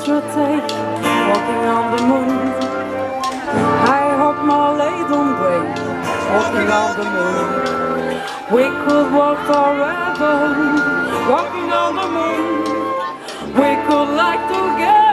your take, walking on the moon. I hope my leg don't break, walking on the moon. We could walk forever, walking on the moon. We could like together.